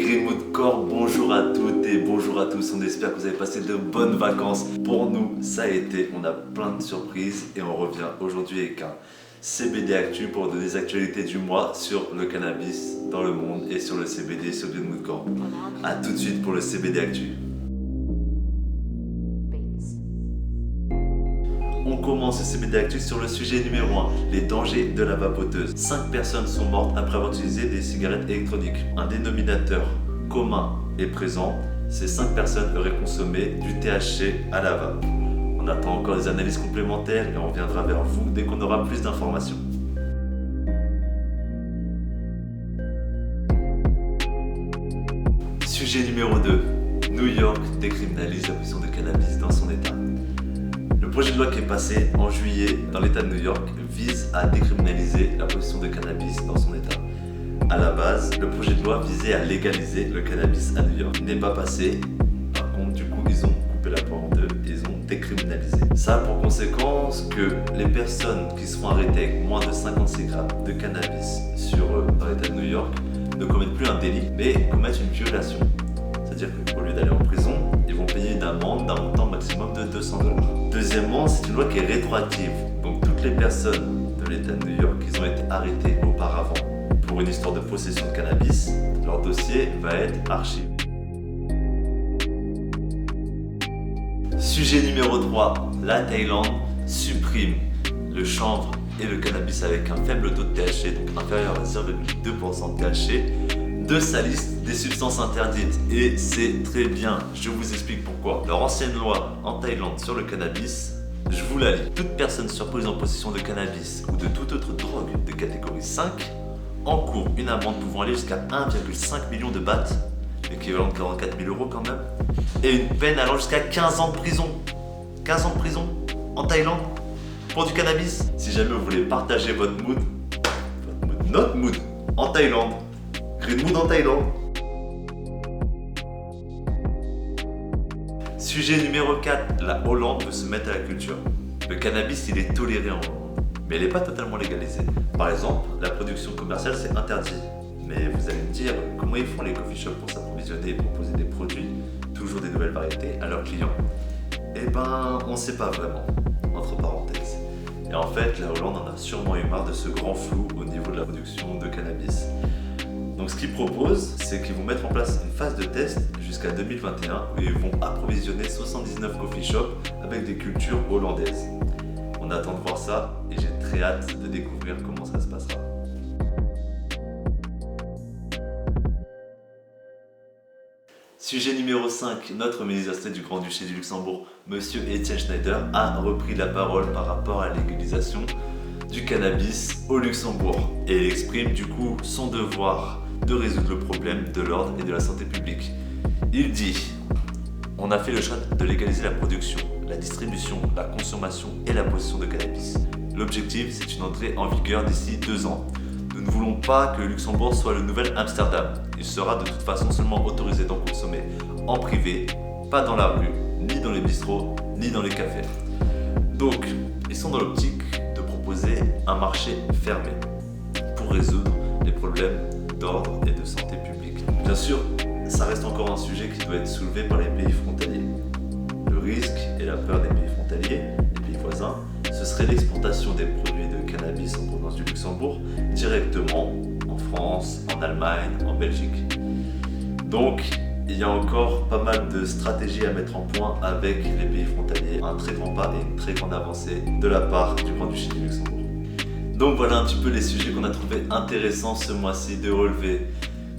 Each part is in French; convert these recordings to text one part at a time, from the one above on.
Greenwood Corp, bonjour à toutes et bonjour à tous, on espère que vous avez passé de bonnes vacances. Pour nous, ça a été, on a plein de surprises et on revient aujourd'hui avec un CBD Actu pour donner les actualités du mois sur le cannabis dans le monde et sur le CBD sur Greenwood Corp. A tout de suite pour le CBD Actu. On commence le CBD Actu sur le sujet numéro 1, les dangers de la vapoteuse. 5 personnes sont mortes après avoir utilisé des cigarettes électroniques. Un dénominateur commun est présent, ces 5 personnes auraient consommé du THC à la vape. On attend encore des analyses complémentaires et on reviendra vers vous dès qu'on aura plus d'informations. Sujet numéro 2, New York décriminalise la possession de cannabis dans son état. Le projet de loi qui est passé en juillet dans l'état de New York vise à décriminaliser la possession de cannabis dans son état. À la base, le projet de loi visait à légaliser le cannabis à New York. Il n'est pas passé. Par contre, du coup, ils ont coupé la poire en deux et ils ont décriminalisé. Ça a pour conséquence que les personnes qui seront arrêtées avec moins de 56 grammes de cannabis dans l'état de New York ne commettent plus un délit, mais commettent une violation. C'est-à-dire qu'au lieu d'aller en prison, ils vont payer une amende d'un montant maximum de $200. Deuxièmement, c'est une loi qui est rétroactive. Donc toutes les personnes de l'État de New York qui ont été arrêtées auparavant pour une histoire de possession de cannabis, leur dossier va être archivé. Sujet numéro 3, la Thaïlande supprime le chanvre et le cannabis avec un faible taux de THC, donc inférieur à 0,2% de THC, de sa liste des substances interdites. Et c'est très bien, je vous explique pourquoi. Leur ancienne loi en Thaïlande sur le cannabis, je vous la lis. Toute personne surprise en possession de cannabis ou de toute autre drogue de catégorie 5 encourt une amende pouvant aller jusqu'à 1,5 million de bahts, l'équivalent de 44 000 € quand même, et une peine allant jusqu'à 15 ans de prison. 15 ans de prison en Thaïlande pour du cannabis. Si jamais vous voulez partager notre mood en Thaïlande, Greenwood en Thaïlande. Sujet numéro 4, la Hollande veut se mettre à la culture. Le cannabis, il est toléré en Hollande, mais il n'est pas totalement légalisé. Par exemple, la production commerciale, c'est interdit. Mais vous allez me dire, comment ils font les coffee shops pour s'approvisionner et proposer des produits, toujours des nouvelles variétés, à leurs clients? Eh ben, on ne sait pas vraiment, entre parenthèses. Et en fait, la Hollande en a sûrement eu marre de ce grand flou au niveau de la production de cannabis. Donc ce qu'ils proposent, c'est qu'ils vont mettre en place une phase de test jusqu'à 2021 où ils vont approvisionner 79 coffee shops avec des cultures hollandaises. On attend de voir ça et j'ai très hâte de découvrir comment ça se passera. Sujet numéro 5, notre ministre du Grand-Duché du Luxembourg, Monsieur Etienne Schneider, a repris la parole par rapport à la légalisation du cannabis au Luxembourg. Et il exprime du coup son devoir de résoudre le problème de l'ordre et de la santé publique. Il dit: on a fait le choix de légaliser la production, la distribution, la consommation et la possession de cannabis. L'objectif, c'est une entrée en vigueur d'ici 2 ans. Nous ne voulons pas que le Luxembourg soit le nouvel Amsterdam. Il sera de toute façon seulement autorisé d'en consommer en privé, pas dans la rue, ni dans les bistrots, ni dans les cafés. Donc, ils sont dans l'optique de proposer un marché fermé pour résoudre les problèmes d'ordre et de santé publique. Bien sûr, ça reste encore un sujet qui doit être soulevé par les pays frontaliers. Le risque et la peur des pays frontaliers, des pays voisins, ce serait l'exportation des produits de cannabis en provenance du Luxembourg directement en France, en Allemagne, en Belgique. Donc, il y a encore pas mal de stratégies à mettre en point avec les pays frontaliers. Un très grand pas et une très grande avancée de la part du Grand-Duché du Luxembourg. Donc voilà un petit peu les sujets qu'on a trouvé intéressants ce mois-ci de relever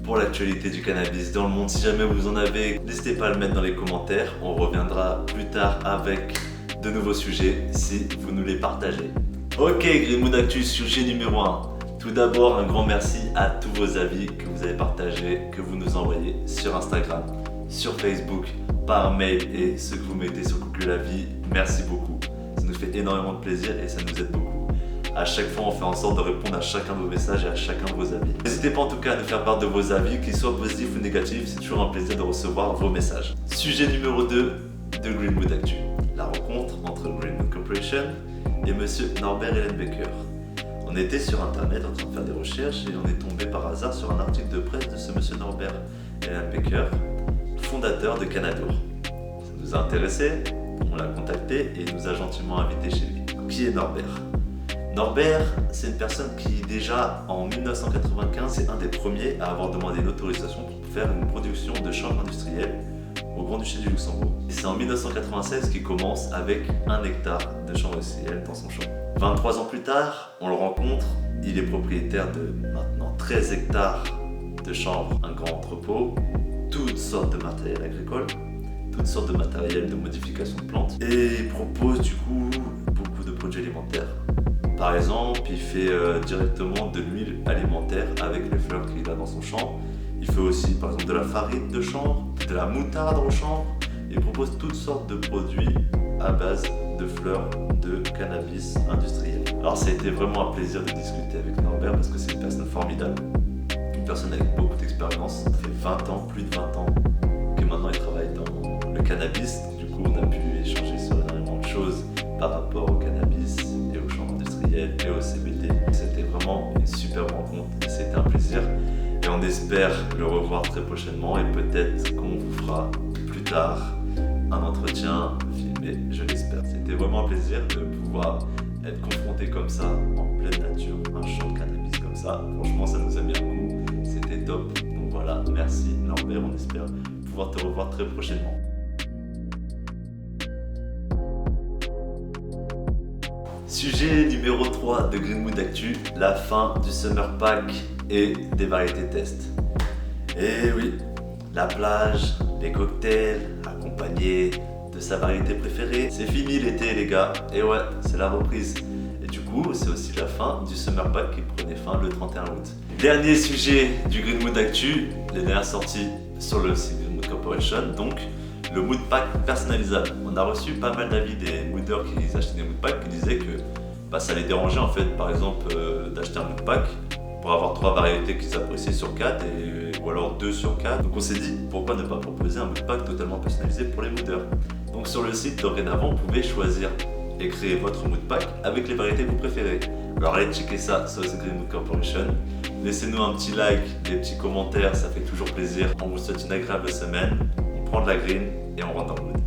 pour l'actualité du cannabis dans le monde. Si jamais vous en avez, n'hésitez pas à le mettre dans les commentaires. On reviendra plus tard avec de nouveaux sujets si vous nous les partagez. Ok, Greenwood Actu, sujet numéro 1. Tout d'abord, un grand merci à tous vos avis que vous avez partagés, que vous nous envoyez sur Instagram, sur Facebook, par mail et ceux que vous mettez sur Google la vie. Merci beaucoup. Ça nous fait énormément de plaisir et ça nous aide beaucoup. À chaque fois, on fait en sorte de répondre à chacun de vos messages et à chacun de vos avis. N'hésitez pas en tout cas à nous faire part de vos avis, qu'ils soient positifs ou négatifs, c'est toujours un plaisir de recevoir vos messages. Sujet numéro 2 de Greenwood Actu. La rencontre entre Greenwood Corporation et Monsieur Norbert Ellenbecker. On était sur internet en train de faire des recherches et on est tombé par hasard sur un article de presse de ce monsieur Norbert Elian Becker, fondateur de Canadour. Ça nous a intéressé, on l'a contacté et il nous a gentiment invités chez lui. Qui est Norbert ? Norbert, c'est une personne qui déjà en 1995 c'est un des premiers à avoir demandé une autorisation pour faire une production de chanvre industrielle au Grand-Duché du Luxembourg. Et c'est en 1996 qu'il commence avec 1 hectare de chanvre industrielle dans son champ. 23 ans plus tard, on le rencontre, il est propriétaire de maintenant 13 hectares de chanvre, un grand entrepôt, toutes sortes de matériel agricole, toutes sortes de matériel de modification de plantes et il propose du coup beaucoup de produits alimentaires. Par exemple, il fait directement de l'huile alimentaire avec les fleurs qu'il a dans son champ. Il fait aussi par exemple de la farine de chanvre, de la moutarde en chanvre. Il propose toutes sortes de produits à base de fleurs de cannabis industriel. Alors ça a été vraiment un plaisir de discuter avec Norbert parce que c'est une personne formidable. Une personne avec beaucoup d'expérience. Ça fait 20 ans, plus de 20 ans que maintenant il travaille dans le cannabis. Du coup on a pu échanger sur énormément de choses par rapport au cannabis et aux chanvres industrielles et au CBD. C'était vraiment une super rencontre et c'était un plaisir. Et on espère le revoir très prochainement et peut-être qu'on vous fera plus tard un entretien filmé, je l'espère. C'était vraiment un plaisir de pouvoir être confronté comme ça, en pleine nature, un champ de cannabis comme ça. Franchement, ça nous a mis un coup, c'était top. Donc voilà, merci Norbert, on espère pouvoir te revoir très prochainement. Sujet numéro 3 de Greenwood Actu, la fin du Summer Pack et des variétés test. Et oui, la plage, les cocktails, accompagnés de sa variété préférée. C'est fini l'été les gars, et ouais, c'est la reprise. Et du coup, c'est aussi la fin du Summer Pack qui prenait fin le 31 août. Dernier sujet du Greenwood Actu, les dernières sorties sur le site Greenwood Corporation, donc le mood pack personnalisable. On a reçu pas mal d'avis des mooders qui achetaient des mood packs qui disaient que ça les dérangeait en fait, par exemple, d'acheter un mood pack pour avoir 3 variétés qu'ils appréciaient sur 4 ou alors 2 sur 4. Donc on s'est dit pourquoi ne pas proposer un mood pack totalement personnalisé pour les mooders. Donc sur le site dorénavant, vous pouvez choisir et créer votre mood pack avec les variétés que vous préférez. Alors allez checker ça sur The Greenwood Corporation. Laissez-nous un petit like, des petits commentaires, ça fait toujours plaisir. On vous souhaite une agréable semaine. On prend de la green et on rentre dans le mood.